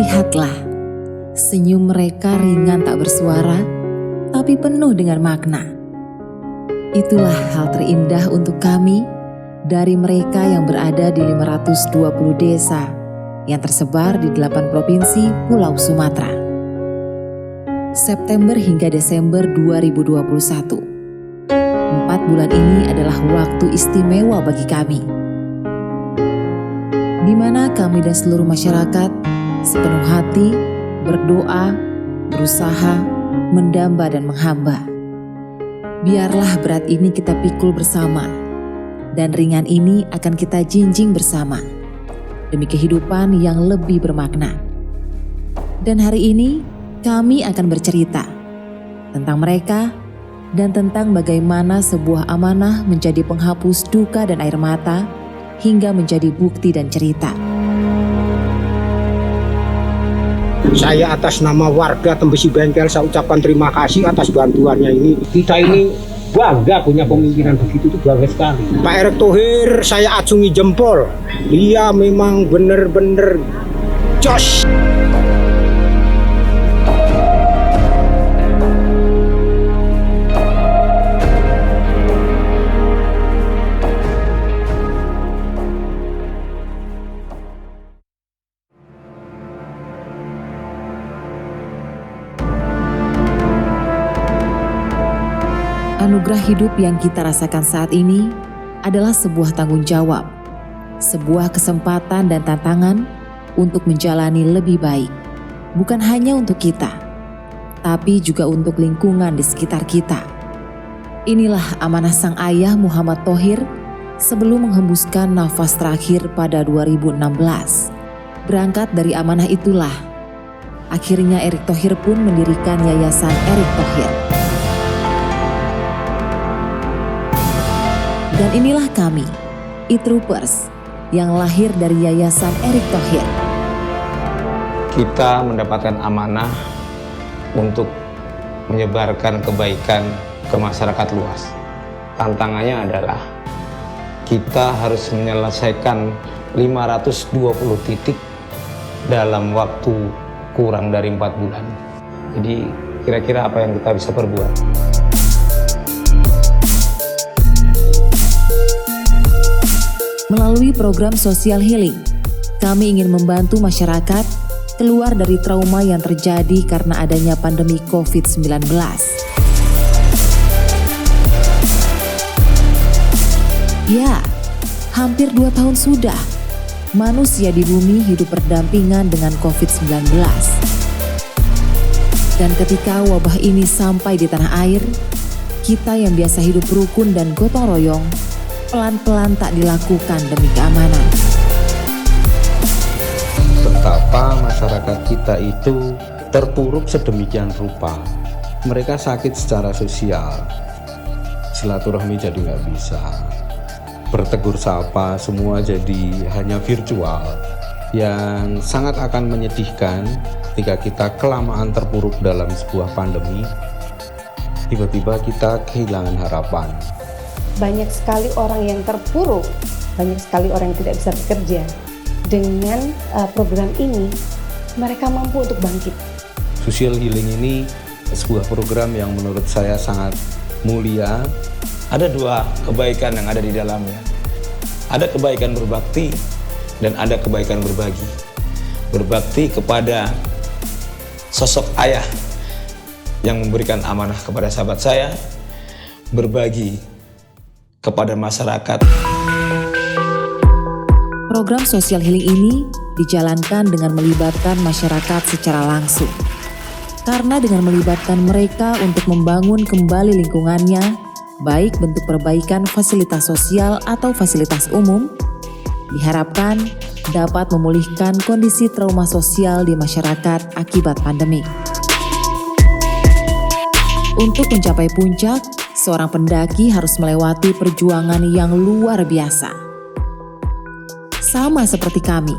Lihatlah, senyum mereka ringan tak bersuara, tapi penuh dengan makna. Itulah hal terindah untuk kami dari mereka yang berada di 520 desa yang tersebar di 8 provinsi Pulau Sumatera. September hingga Desember 2021. 4 bulan ini adalah waktu istimewa bagi kami, di mana kami dan seluruh masyarakat sepenuh hati berdoa, berusaha, mendamba dan menghamba. Biarlah berat ini kita pikul bersama, dan ringan ini akan kita jinjing bersama, demi kehidupan yang lebih bermakna. Dan hari ini kami akan bercerita tentang mereka dan tentang bagaimana sebuah amanah menjadi penghapus duka dan air mata hingga menjadi bukti dan cerita. Saya atas nama warga Tembesi Bengkel, saya ucapkan terima kasih atas bantuannya ini. Kita ini bangga punya pemimpinan begitu, itu bangga sekali. Pak Erick Thohir saya acungi jempol, dia memang benar-benar jos. Anugerah hidup yang kita rasakan saat ini adalah sebuah tanggung jawab, sebuah kesempatan dan tantangan untuk menjalani lebih baik, bukan hanya untuk kita, tapi juga untuk lingkungan di sekitar kita. Inilah amanah sang ayah Muhammad Thohir sebelum menghembuskan nafas terakhir pada 2016. Berangkat dari amanah itulah, akhirnya Erick Thohir pun mendirikan Yayasan Erick Thohir. Dan inilah kami, e-Troopers, yang lahir dari Yayasan Erick Thohir. Kita mendapatkan amanah untuk menyebarkan kebaikan ke masyarakat luas. Tantangannya adalah kita harus menyelesaikan 520 titik dalam waktu kurang dari 4 bulan. Jadi kira-kira apa yang kita bisa perbuat? Melalui program Social Healing, kami ingin membantu masyarakat keluar dari trauma yang terjadi karena adanya pandemi COVID-19. Ya, hampir 2 tahun sudah manusia di bumi hidup berdampingan dengan COVID-19. Dan ketika wabah ini sampai di tanah air, kita yang biasa hidup rukun dan gotong royong pelan-pelan tak dilakukan demi keamanan. Betapa masyarakat kita itu terpuruk sedemikian rupa. Mereka sakit secara sosial, silaturahmi jadi nggak bisa, bertegur sapa semua jadi hanya virtual. Yang sangat akan menyedihkan ketika kita kelamaan terpuruk dalam sebuah pandemi, tiba-tiba kita kehilangan harapan. Banyak sekali orang yang terpuruk, banyak sekali orang yang tidak bisa bekerja. Dengan program ini, mereka mampu untuk bangkit. Social Healing ini sebuah program yang menurut saya sangat mulia. Ada 2 kebaikan yang ada di dalamnya. Ada kebaikan berbakti dan ada kebaikan berbagi. Berbakti kepada sosok ayah yang memberikan amanah kepada sahabat saya, berbagi kepada masyarakat. Program Social Healing ini dijalankan dengan melibatkan masyarakat secara langsung. Karena dengan melibatkan mereka untuk membangun kembali lingkungannya, baik bentuk perbaikan fasilitas sosial atau fasilitas umum, diharapkan dapat memulihkan kondisi trauma sosial di masyarakat akibat pandemi. Untuk mencapai puncak, seorang pendaki harus melewati perjuangan yang luar biasa. Sama seperti kami.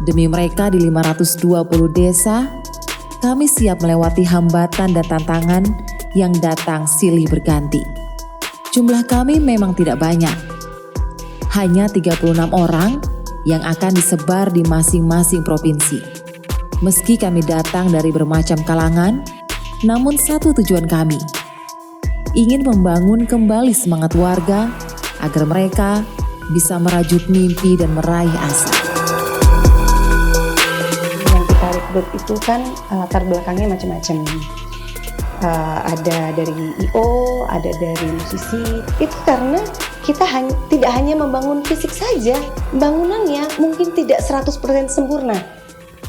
Demi mereka di 520 desa, kami siap melewati hambatan dan tantangan yang datang silih berganti. Jumlah kami memang tidak banyak. Hanya 36 orang yang akan disebar di masing-masing provinsi. Meski kami datang dari bermacam kalangan, namun satu tujuan kami, ingin membangun kembali semangat warga agar mereka bisa merajut mimpi dan meraih asa. Yang kita rekrut itu kan latar belakangnya macam-macam. Ada dari I.O., ada dari musisi. Itu karena kita tidak hanya membangun fisik saja, bangunannya mungkin tidak 100% sempurna.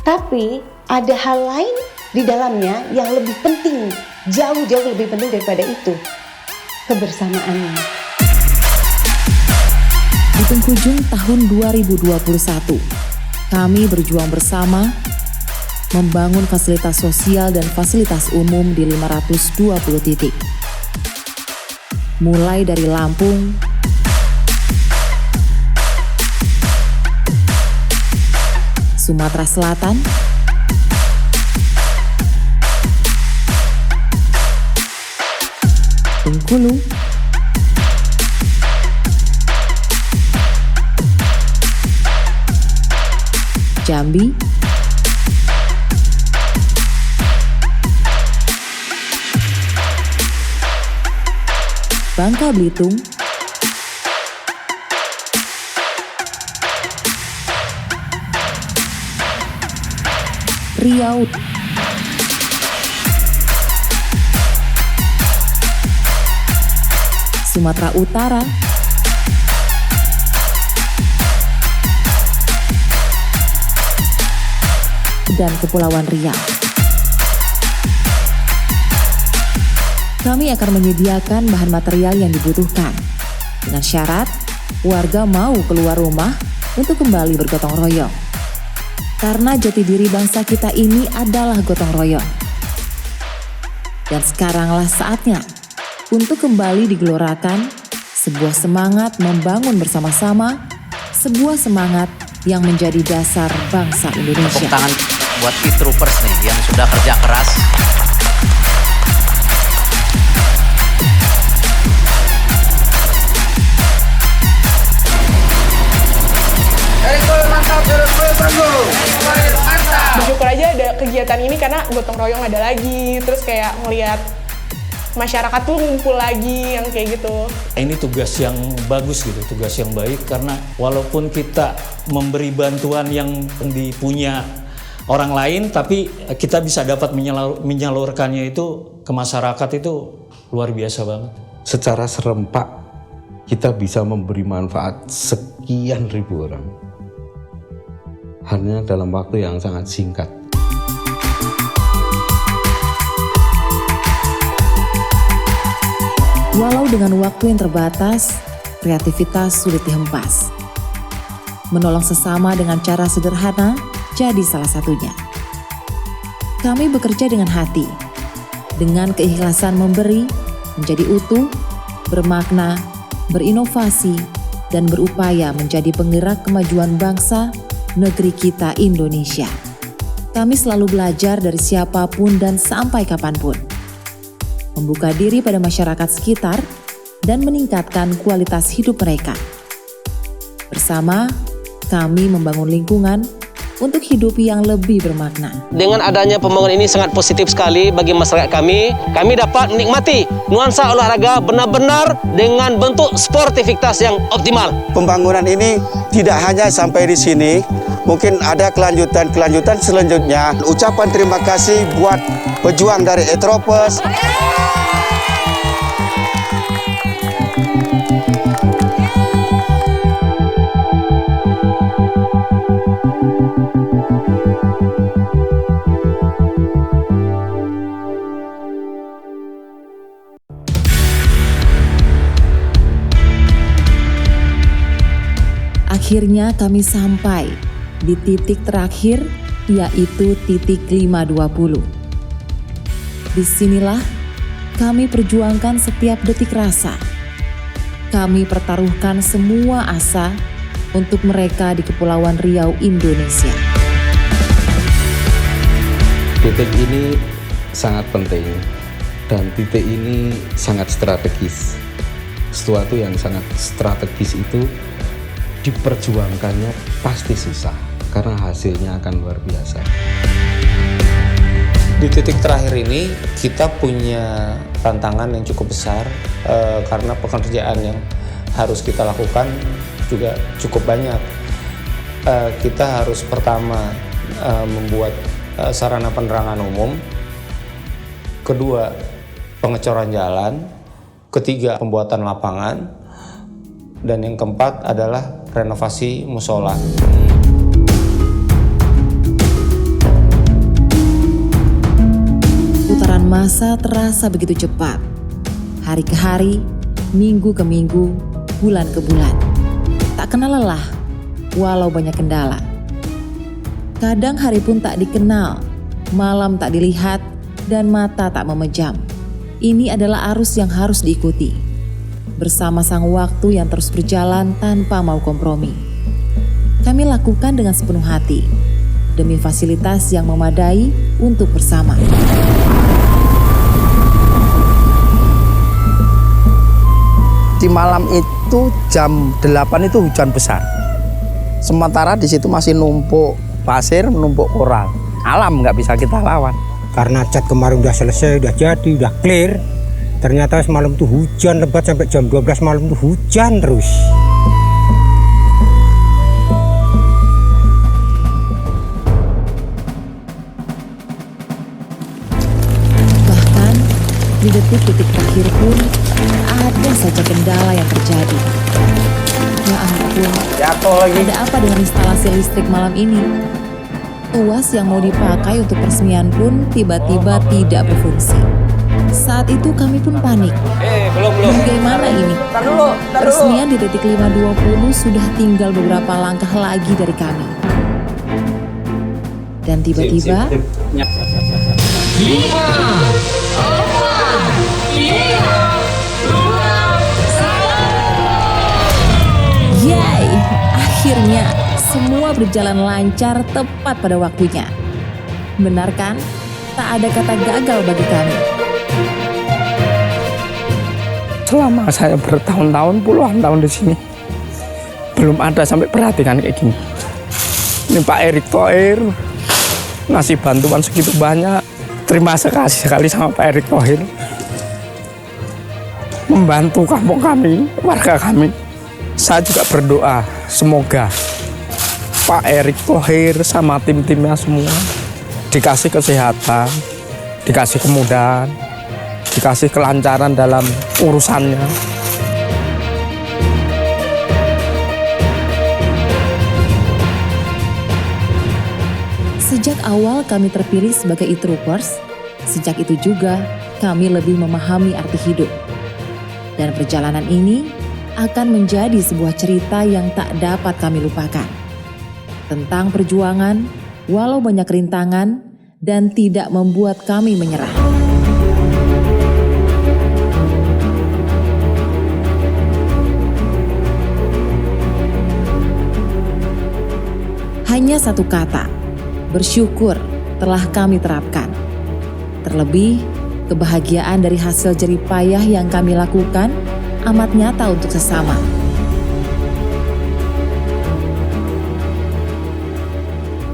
Tapi ada hal lain di dalamnya yang lebih penting, jauh-jauh lebih penting daripada itu, kebersamaannya. Di penghujung tahun 2021, kami berjuang bersama membangun fasilitas sosial dan fasilitas umum di 520 titik. Mulai dari Lampung, Sumatera Selatan, Bengkulu, Jambi, Bangka Belitung, Riau, Sumatera Utara, dan Kepulauan Riau. Kami akan menyediakan bahan material yang dibutuhkan dengan syarat warga mau keluar rumah untuk kembali bergotong royong. Karena jati diri bangsa kita ini adalah gotong royong. Dan sekaranglah saatnya untuk kembali digelorakan sebuah semangat membangun bersama-sama, sebuah semangat yang menjadi dasar bangsa Indonesia. Tepuk tangan buat e-troopers nih yang sudah kerja keras. Bersyukur aja ada kegiatan ini karena gotong royong ada lagi, terus kayak ngelihat masyarakat tuh ngumpul lagi yang kayak gitu. Ini tugas yang bagus gitu, tugas yang baik karena walaupun kita memberi bantuan yang dipunya orang lain, tapi kita bisa dapat menyalurkannya itu ke masyarakat itu luar biasa banget. Secara serempak kita bisa memberi manfaat sekian ribu orang hanya dalam waktu yang sangat singkat. Walau dengan waktu yang terbatas, kreativitas sulit dihempas. Menolong sesama dengan cara sederhana jadi salah satunya. Kami bekerja dengan hati, dengan keikhlasan memberi, menjadi utuh, bermakna, berinovasi, dan berupaya menjadi penggerak kemajuan bangsa, negeri kita Indonesia. Kami selalu belajar dari siapapun dan sampai kapanpun. Membuka diri pada masyarakat sekitar dan meningkatkan kualitas hidup mereka. Bersama, kami membangun lingkungan untuk hidup yang lebih bermakna. Dengan adanya pembangunan ini sangat positif sekali bagi masyarakat kami. Kami dapat menikmati nuansa olahraga benar-benar dengan bentuk sportivitas yang optimal. Pembangunan ini tidak hanya sampai di sini, mungkin ada kelanjutan selanjutnya. Ucapan terima kasih buat pejuang dari e-troopers. Akhirnya kami sampai di titik terakhir, yaitu titik 520. Disinilah kami perjuangkan setiap detik rasa. Kami pertaruhkan semua asa untuk mereka di Kepulauan Riau, Indonesia. Titik ini sangat penting dan titik ini sangat strategis. Sesuatu yang sangat strategis itu diperjuangkannya pasti susah karena hasilnya akan luar biasa. Di titik terakhir ini kita punya tantangan yang cukup besar karena pekerjaan yang harus kita lakukan juga cukup banyak. Kita harus pertama membuat sarana penerangan umum, kedua pengecoran jalan, ketiga pembuatan lapangan, dan yang keempat adalah renovasi musola. Putaran masa terasa begitu cepat. Hari ke hari, minggu ke minggu, bulan ke bulan. Tak kenal lelah, walau banyak kendala. Kadang hari pun tak dikenal, malam tak dilihat, dan mata tak memejam. Ini adalah arus yang harus diikuti. Bersama sang waktu yang terus berjalan tanpa mau kompromi. Kami lakukan dengan sepenuh hati, demi fasilitas yang memadai untuk bersama. Di malam itu jam 8 itu hujan besar. Sementara di situ masih numpuk pasir, numpuk koral. Alam nggak bisa kita lawan. Karena cat kemarin udah selesai, udah jadi, udah clear. Ternyata semalam tuh hujan lebat sampai jam 12 malam tuh hujan terus. Bahkan di detik-detik terakhir pun ada saja kendala yang terjadi. Ya ampun, ada apa dengan instalasi listrik malam ini? Tuas yang mau dipakai untuk peresmian pun tiba-tiba tidak berfungsi. Saat itu kami pun panik. Belum. Bagaimana ini? Peresmian di titik 520 sudah tinggal beberapa langkah lagi dari kami. Dan tiba-tiba yay! Akhirnya semua berjalan lancar tepat pada waktunya. Benar kan? Tak ada kata gagal bagi kami. Selama saya bertahun-tahun, puluhan tahun di sini, belum ada sampai perhatikan kayak gini. Ini Pak Erick Thohir ngasih bantuan segitu banyak. Terima kasih sekali sama Pak Erick Thohir. Membantu kampung kami, warga kami. Saya juga berdoa, semoga Pak Erick Thohir sama tim-timnya semua dikasih kesehatan, dikasih kemudahan, dikasih kelancaran dalam urusannya. Sejak awal kami terpilih sebagai e-troopers, sejak itu juga kami lebih memahami arti hidup. Dan perjalanan ini akan menjadi sebuah cerita yang tak dapat kami lupakan. Tentang perjuangan, walau banyak rintangan, dan tidak membuat kami menyerah. Hanya satu kata, bersyukur telah kami terapkan. Terlebih, kebahagiaan dari hasil jerih payah yang kami lakukan amat nyata untuk sesama.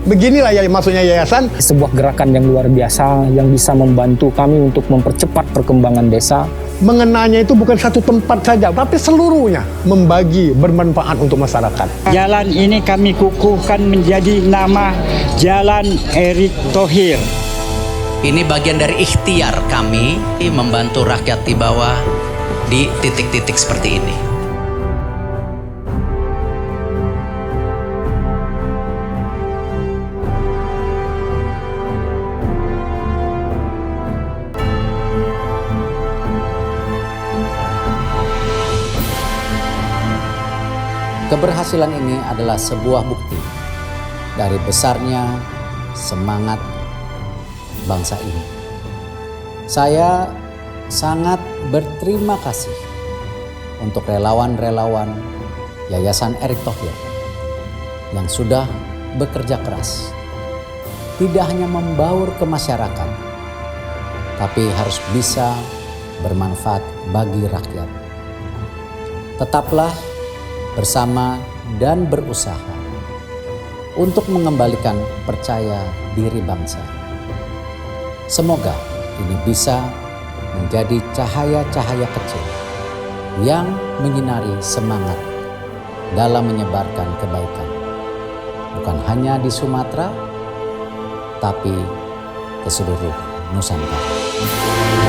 Beginilah ya maksudnya yayasan. Sebuah gerakan yang luar biasa yang bisa membantu kami untuk mempercepat perkembangan desa. Mengenanya itu bukan satu tempat saja, tapi seluruhnya membagi, bermanfaat untuk masyarakat. Jalan ini kami kukuhkan menjadi nama Jalan Erick Thohir. Ini bagian dari ikhtiar kami membantu rakyat di bawah di titik-titik seperti ini. Keberhasilan ini adalah sebuah bukti dari besarnya semangat bangsa ini. Saya sangat berterima kasih untuk relawan-relawan Yayasan Erick Thohir yang sudah bekerja keras. Tidak hanya membaur ke masyarakat, tapi harus bisa bermanfaat bagi rakyat. Tetaplah bersama dan berusaha untuk mengembalikan percaya diri bangsa. Semoga ini bisa menjadi cahaya-cahaya kecil yang menyinari semangat dalam menyebarkan kebaikan. Bukan hanya di Sumatera, tapi ke seluruh Nusantara.